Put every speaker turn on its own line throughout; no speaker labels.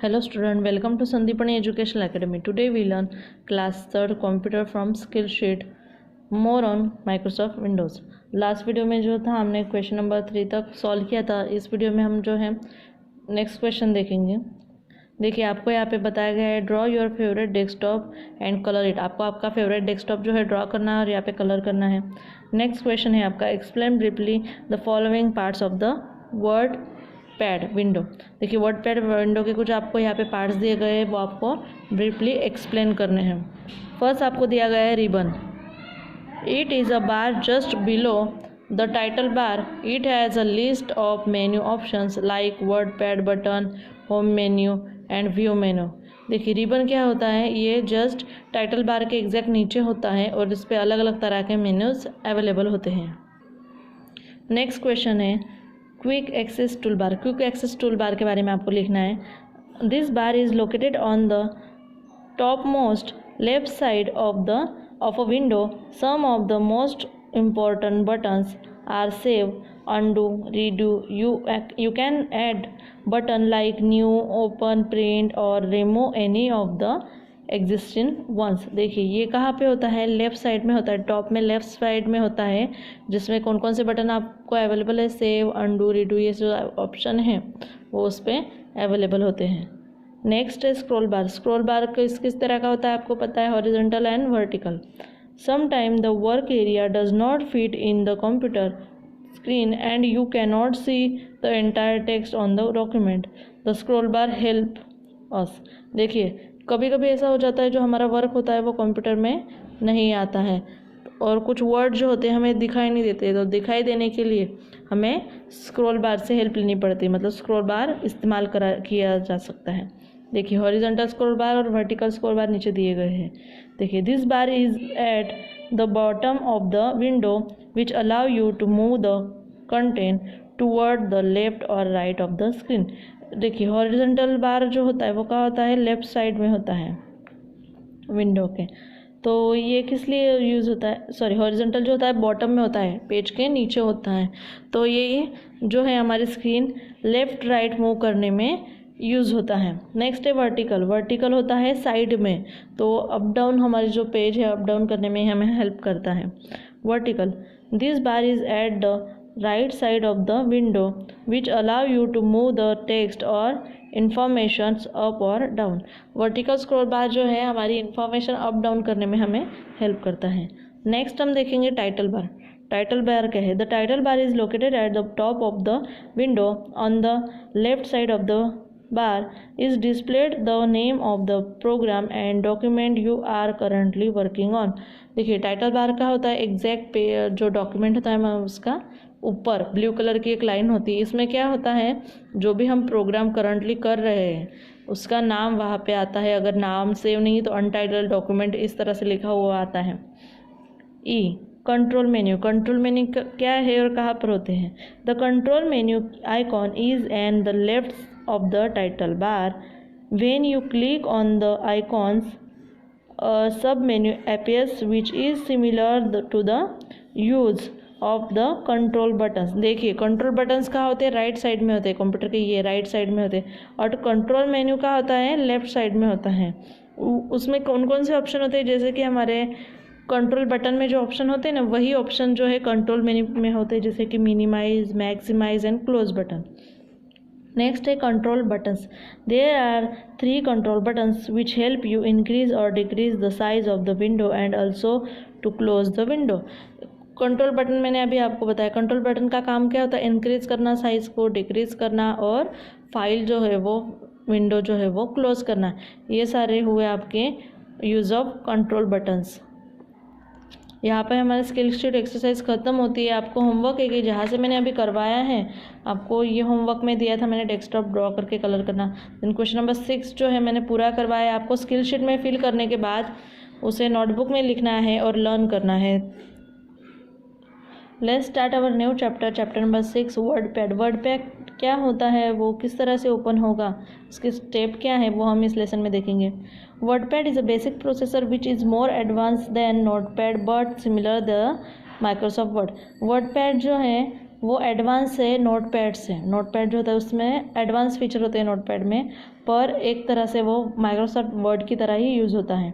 Hello student, welcome to Sandipani Educational Academy. Today we learn class 3rd computer from Skillsheet more on Microsoft Windows. Last video में जो था हमने question number 3 तक solve किया था। इस वीडियो में हम जो है नेक्स्ट क्वेश्चन देखेंगे। देखिए आपको यहाँ पे बताया गया है draw your favourite desktop and colour it. आपको आपका फेवरेट डेस्कटॉप जो है ड्रॉ करना है और यहाँ पे कलर करना है। नेक्स्ट क्वेश्चन है आपका explain briefly the following parts of the word pad window. देखिए वर्ड पैड विंडो के कुछ आपको यहाँ पे पार्ट्स दिए गए हैं, वो आपको ब्रीफली एक्सप्लेन करने हैं। फर्स्ट आपको दिया गया है ribbon. It is a bar just below the title bar. It has a list of menu options like word pad button, home menu and view menu. देखिए रिबन क्या होता है, ये जस्ट टाइटल बार के एग्जैक्ट नीचे होता है और इस पर अलग अलग तरह के मेन्यूज़ अवेलेबल होते हैं। नेक्स्ट क्वेश्चन है quick access tool bar. Quick access tool bar के बारे में आपको लिखना है। This bar is located on the top most left side of a window. Some of the most important buttons are save, undo, redo. You can add button like new, open, print or remove any of the existing ones. देखिए ये कहाँ पे होता है, left side में होता है, top में लेफ़्ट साइड में होता है, जिसमें कौन कौन से बटन आपको अवेलेबल है, सेव, अंडू, रीडू, ये जो ऑप्शन है वो उस पर अवेलेबल होते हैं। नेक्स्ट है स्क्रॉल बार। स्क्रॉल बार किस तरह का होता है आपको पता है, horizontal and vertical. Sometimes the work area does not fit in the computer screen and you cannot see the entire text on the document. The scroll bar help us. देखिए कभी कभी ऐसा हो जाता है जो हमारा वर्क होता है वो कंप्यूटर में नहीं आता है और कुछ वर्ड जो होते हैं हमें दिखाई नहीं देते, तो दिखाई देने के लिए हमें स्क्रॉल बार से हेल्प लेनी पड़ती है, मतलब स्क्रॉल बार इस्तेमाल किया जा सकता है। देखिए हॉरिजॉन्टल स्क्रॉल बार और वर्टिकल स्क्रॉल बार नीचे दिए गए हैं। देखिए this bar is at the bottom of the window which allow you to move the content toward the left और राइट ऑफ द स्क्रीन। देखिए हॉरिजॉन्टल बार जो होता है वो क्या होता है, लेफ्ट साइड में होता है विंडो के। तो ये किस लिए यूज़ होता है, सॉरी हॉरिजॉन्टल जो होता है बॉटम में होता है, पेज के नीचे होता है। तो ये जो है हमारी स्क्रीन लेफ़्ट राइट मूव करने में यूज़ होता है। नेक्स्ट है वर्टिकल। वर्टिकल होता है साइड में, तो अप डाउन हमारी जो पेज है अप डाउन करने में हमें हेल्प करता है vertical. This bar is at the right side of the window which allow you to move the text और इंफॉर्मेशंस अप और डाउन। वर्टिकल स्क्रॉल बार जो है हमारी इंफॉर्मेशन अप डाउन करने में हमें हेल्प करता है। नेक्स्ट हम देखेंगे टाइटल बार। टाइटल बार क्या है, the title bar is located at the top of the window on the left side of the bar is displayed the name of the program and document you are currently working on। देखिए title bar का होता है exact जो document होता है उसका ऊपर blue colour की एक लाइन होती है। इसमें क्या होता है, जो भी हम प्रोग्राम करंटली कर रहे हैं उसका नाम वहाँ पे आता है। अगर नाम सेव नहीं तो अनटाइटल्ड डॉक्यूमेंट इस तरह से लिखा हुआ आता है। ई कंट्रोल मेन्यू। कंट्रोल मेन्यू क्या है और कहाँ पर होते हैं, the control menu icon is and the left of the title bar. When you click on the icons, a sub menu appears which is similar to the use of the control buttons। देखिए control buttons कहाँ होते हैं, right side में होते हैं computer के, ये right side में होते हैं, और कंट्रोल मेन्यू कहाँ होता है, लेफ्ट साइड में होता है। उसमें कौन कौन से ऑप्शन होते हैं, जैसे कि हमारे कंट्रोल बटन में जो ऑप्शन होते हैं ना वही ऑप्शन जो है कंट्रोल मेन्यू में होते हैं, जैसे कि minimize, maximize and close button. Next है control buttons. There are 3 control buttons which help you increase और decrease the size of the window and also to close the window. Control button मैंने अभी आपको बताया, कंट्रोल बटन का काम क्या होता है, इंक्रीज करना साइज को, डिक्रीज करना और फाइल जो है वो विंडो जो है वो क्लोज करना। ये सारे हुए आपके यूज़ ऑफ कंट्रोल बटन्स। यहाँ पर हमारी स्किल शीट एक्सरसाइज ख़त्म होती है। आपको होमवर्क है कि जहाँ से मैंने अभी करवाया है, आपको ये होमवर्क में दिया था मैंने डेस्कटॉप ड्रॉ करके कलर करना। देन क्वेश्चन नंबर 6 जो है मैंने पूरा करवाया। आपको स्किल शीट में फिल करने के बाद उसे नोटबुक में लिखना है और लर्न करना है। Let's start our new chapter, chapter number 6 word pad. Word pad क्या होता है, वो किस तरह से ओपन होगा, इसके स्टेप क्या है, वो हम इस लेसन में देखेंगे। WordPad is a basic processor which is more advanced than Notepad but similar the Microsoft Word। WordPad जो है वो एडवांस है नोटपैड से। नोटपैड जो होता है उसमें एडवांस फीचर होते हैं नोटपैड में, पर एक तरह से वो माइक्रोसॉफ्ट वर्ड की तरह ही यूज़ होता है।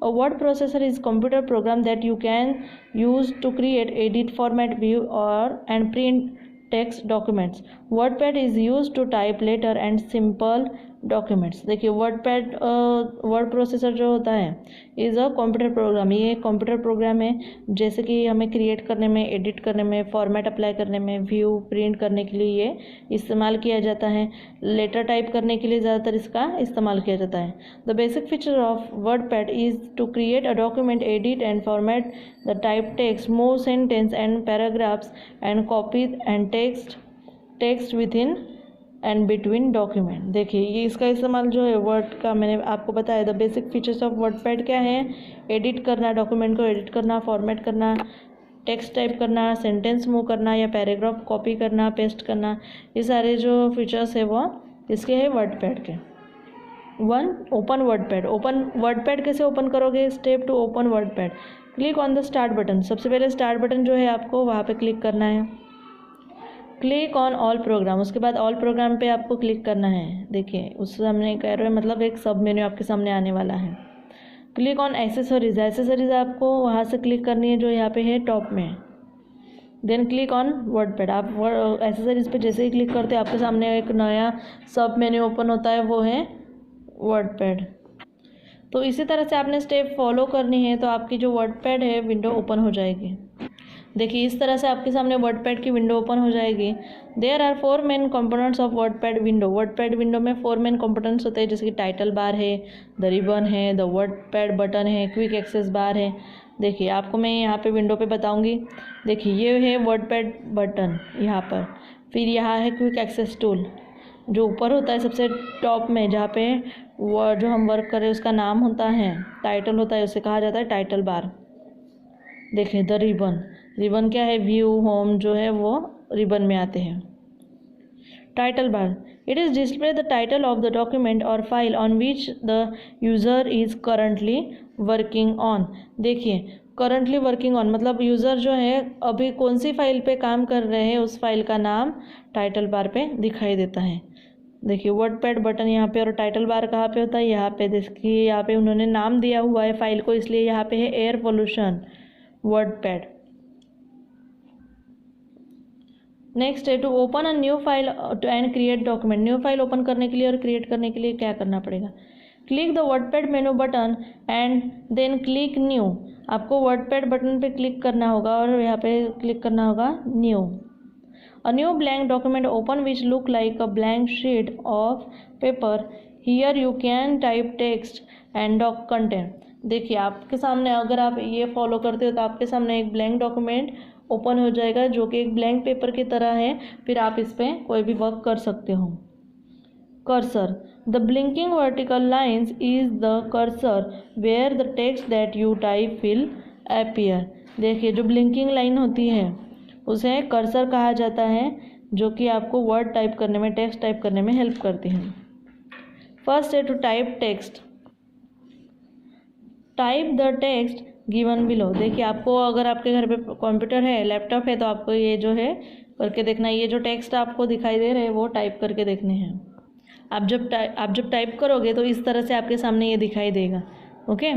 A word processor is computer program that you can use to create, edit, format, view or and print text documents. WordPad is used to type letter and simple documents. देखिए word processor जो होता है is a computer program. ये computer program है, जैसे कि हमें create करने में, एडिट करने में, फॉर्मेट अप्लाई करने में, व्यू प्रिंट करने के लिए ये इस्तेमाल किया जाता है। लेटर टाइप करने के लिए ज़्यादातर इसका इस्तेमाल किया जाता है। The basic feature of WordPad is to create a document, edit and format the type text, move sentence and paragraphs and copy and text within and between document. देखिए ये इसका इस्तेमाल जो है वर्ड का मैंने आपको बताया। The basic features of WordPad क्या है? एडिट करना, डॉक्यूमेंट को एडिट करना, फॉर्मेट करना, टेक्स्ट टाइप करना, सेंटेंस मूव करना या पैराग्राफ कॉपी करना, पेस्ट करना, ये सारे जो फीचर्स है वो इसके है वर्डपैड के। Open WordPad. ओपन वर्डपैड कैसे ओपन करोगे? Step to open WordPad, click on the start button. सबसे पहले स्टार्ट बटन जो है आपको वहाँ पे क्लिक करना है। क्लिक ऑन ऑल प्रोग्राम, उसके बाद ऑल प्रोग्राम पे आपको क्लिक करना है। देखिए उस सामने कह रहे हैं, मतलब एक सब मेन्यू आपके सामने आने वाला है। Click on accessories. एसेसरीज आपको वहाँ से क्लिक करनी है जो यहाँ पे है टॉप में। Then click on WordPad. आप एसेसरीज पे जैसे ही क्लिक करते हैं आपके सामने एक नया सब मेन्यू ओपन होता है, वो है वर्डपैड। तो इसी तरह से आपने स्टेप फॉलो करनी है तो आपकी जो वर्डपैड है विंडो ओपन हो जाएगी। देखिए इस तरह से आपके सामने वर्डपैड की विंडो ओपन हो जाएगी। There are 4 main components of WordPad window. WordPad window में 4 मेन कंपोनेंट्स होते हैं, जैसे कि टाइटल बार है, द रिबन है, द वर्डपैड बटन है, क्विक एक्सेस बार है। देखिए आपको मैं यहाँ पे विंडो पे बताऊँगी। देखिए ये है वर्डपैड बटन यहाँ पर, फिर यहाँ है क्विक एक्सेस टूल जो ऊपर होता है सबसे टॉप में, जहाँ पे जो हम वर्क कर रहे हैं उसका नाम होता है, टाइटल होता है, उसे कहा जाता है टाइटल बार। देखिए द रिबन। रिबन क्या है? व्यू, होम जो है वो रिबन में आते हैं। Title bar, it is display the title of the document और file on which the user is currently working on. देखिए करंटली वर्किंग ऑन मतलब यूज़र जो है अभी कौन सी फाइल पे काम कर रहे हैं उस फाइल का नाम टाइटल बार पे दिखाई देता है। देखिए वर्डपैड बटन यहाँ पे, और टाइटल बार कहाँ पे होता है? यहाँ पे। देखिए यहाँ पे उन्होंने नाम दिया हुआ है फाइल को, इसलिए यहाँ पे है एयर पोल्यूशन वर्डपैड। नेक्स्ट है to open a new file and create document. New file open करने के लिए और क्रिएट करने के लिए क्या करना पड़ेगा? Click the WordPad menu button and then click new. आपको वर्डपैड बटन पे क्लिक करना होगा और यहाँ पे क्लिक करना होगा new. A new blank document open which look like a blank sheet of paper. Here you can type text and content. देखिए आपके सामने अगर आप ये फॉलो करते हो तो आपके सामने एक ब्लैंक डॉक्यूमेंट ओपन हो जाएगा जो कि एक ब्लैंक पेपर की तरह है, फिर आप इस पर कोई भी वर्क कर सकते हो। Cursor, the blinking vertical lines is the cursor where the text that you type will appear. देखिए जो ब्लिंकिंग लाइन होती है उसे कर्सर कहा जाता है, जो कि आपको वर्ड टाइप करने में, टेक्स्ट टाइप करने में हेल्प करती है। फर्स्ट है to type text. Type the text given below. देखिए आपको अगर आपके घर पे कंप्यूटर है, लैपटॉप है, तो आपको ये जो है करके देखना है। ये जो टेक्स्ट आपको दिखाई दे रहे हैं वो टाइप करके देखने हैं। आप जब टाइप करोगे तो इस तरह से आपके सामने ये दिखाई देगा। Okay.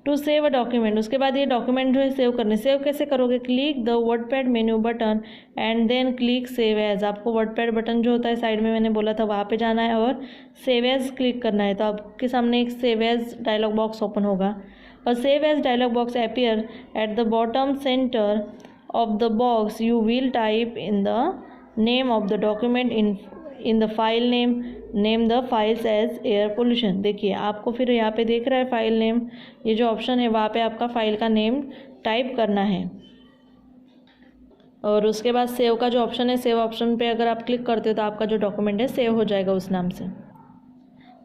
To save a document, उसके बाद ये डॉक्यूमेंट जो है सेव करने। सेव कैसे करोगे? Click the WordPad menu button and then click save as. आपको वर्डपैड बटन जो होता है साइड में मैंने बोला था वहाँ पे जाना है और सेव एज क्लिक करना है। तो आपके सामने एक save as dialog box open होगा। A save as dialog box appear at the bottom center of the box. You will type in the name of the document in the file name the files as air pollution। देखिए आपको फिर यहाँ पे देख रहा है file name, ये जो ऑप्शन है वहाँ पे आपका फाइल का नेम टाइप करना है। और उसके बाद सेव का जो ऑप्शन है, सेव ऑप्शन पे अगर आप क्लिक करते हो तो आपका जो डॉक्यूमेंट है सेव हो जाएगा उस नाम से।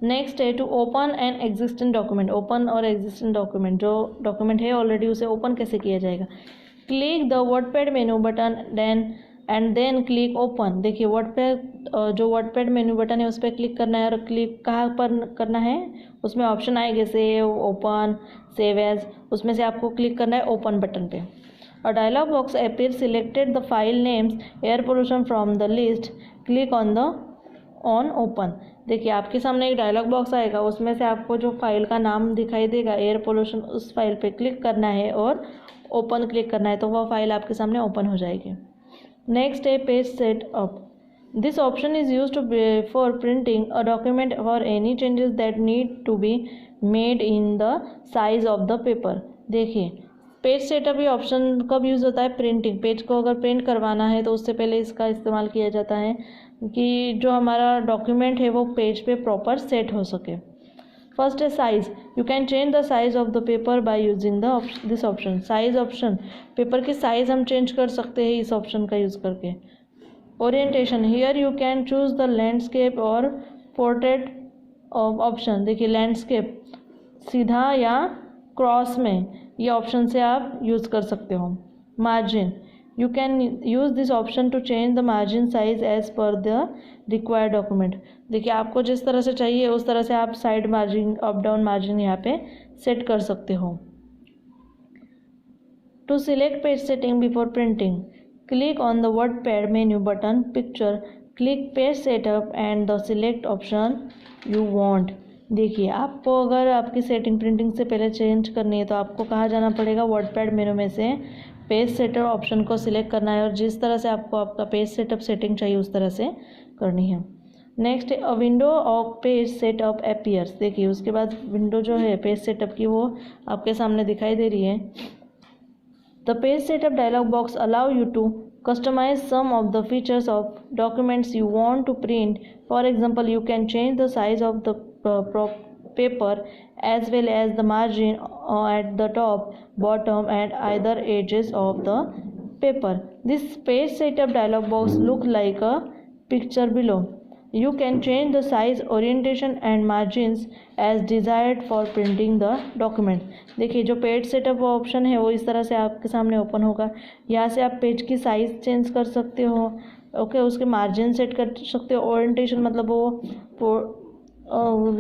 नेक्स्ट है to open an existing document. Open और एग्जिस्टिंग डॉक्यूमेंट, जो डॉक्यूमेंट है ऑलरेडी उसे ओपन कैसे किया जाएगा? Click the WordPad menu button then click open. देखिए जो वर्डपैड मेनू बटन है उस पर क्लिक करना है और क्लिक कहाँ पर करना है? उसमें ऑप्शन आएंगे सेव, ओपन, सेव एज, उसमें से आपको क्लिक करना है ओपन बटन पे। A dialog box appears. Selected the file names air pollution from the list. Click on open. देखिए आपके सामने एक डायलॉग बॉक्स आएगा, उसमें से आपको जो फाइल का नाम दिखाई देगा एयर पोल्यूशन, उस फाइल पे क्लिक करना है और ओपन क्लिक करना है, तो वह फाइल आपके सामने ओपन हो जाएगी। नेक्स्ट है page setup. This option is used for printing a document और any changes that need to be made in the size of the paper. देखिए पेज सेटअप ये ऑप्शन कब यूज़ होता है? प्रिंटिंग। पेज को अगर print करवाना है तो उससे पहले इसका इस्तेमाल किया जाता है कि जो हमारा डॉक्यूमेंट है वो पेज पे प्रॉपर सेट हो सके। फर्स्ट है size. You can change the size of the paper by using this option. Size option, paper की साइज़ हम चेंज कर सकते हैं इस ऑप्शन का यूज़ करके। Orientation, here you can choose the landscape और पोर्ट्रेट ऑप्शन। देखिए लैंडस्केप सीधा या क्रॉस में, ये ऑप्शन से आप यूज़ कर सकते हो। Margin, you can use this option to change the margin size as per the required document. देखिए आपको जिस तरह से चाहिए उस तरह से आप side margin, up down margin यहाँ पे सेट कर सकते हो। To select page setting before printing, click on the WordPad menu button picture, click page setup and the select option you want. देखिए आपको अगर आपकी सेटिंग प्रिंटिंग से पहले चेंज करनी है तो आपको कहाँ जाना पड़ेगा? वर्डपैड मेनू में से पेज सेटअप ऑप्शन को सिलेक्ट करना है और जिस तरह से आपको आपका पेज सेटअप सेटिंग चाहिए उस तरह से करनी है। Next a window of page setup appears. देखिए उसके बाद विंडो जो है पेज सेटअप की वो आपके सामने दिखाई दे रही है। The page setup dialog box allow you to customize some of the features of documents you want to print. For example, you can change the size of the paper as well as the margin at the top, bottom and either edges of the paper. This page setup dialog box look like a picture below. You can change the size, orientation and margins as desired for printing the document. देखिए जो page setup option है वो इस तरह से आपके सामने open होगा। यहाँ से आप पेज की साइज़ चेंज कर सकते हो, ओके, उसके मार्जिन सेट कर सकते हो। ओरिएंटेशन मतलब वो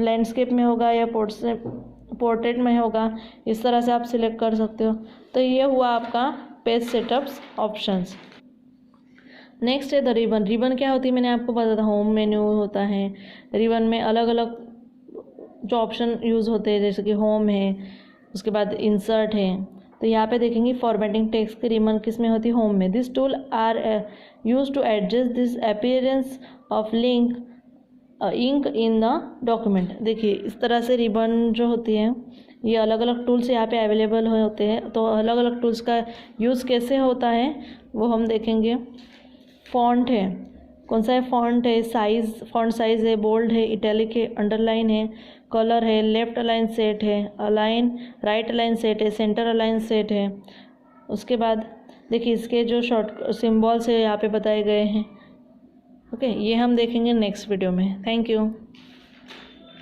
लैंडस्केप में होगा या पोर्ट्रेट में होगा, इस तरह से आप सिलेक्ट कर सकते हो। तो ये हुआ आपका पेज सेटअप्स ऑप्शंस। नेक्स्ट है द रिबन। रिबन क्या होती है मैंने आपको बताया था, होम मेन्यू होता है। रिबन में अलग अलग जो ऑप्शन यूज़ होते हैं जैसे कि होम है, उसके बाद इंसर्ट है। तो यहाँ पे देखेंगे फॉर्मेटिंग टेक्स्ट की रिबन किस में होती है? होम में। This tool are use to adjust this appearance of ink in the document. देखिए इस तरह से रिबन जो होती है ये अलग अलग टूल्स यहाँ पे अवेलेबल होते हैं। तो अलग अलग टूल्स का यूज़ कैसे होता है वो हम देखेंगे। फॉन्ट है, कौन सा है? फॉन्ट है, साइज़, फॉन्ट साइज़ है, बोल्ड है, इटैलिक है, अंडरलाइन है, कलर है, लेफ्ट अलाइन सेट है, अलाइन, राइट अलाइन सेट है, सेंटर अलाइन सेट है। उसके बाद देखिए इसके जो शॉर्ट सिम्बॉल्स है यहाँ पे बताए गए हैं। ओके, ये हम देखेंगे नेक्स्ट वीडियो में। Thank you.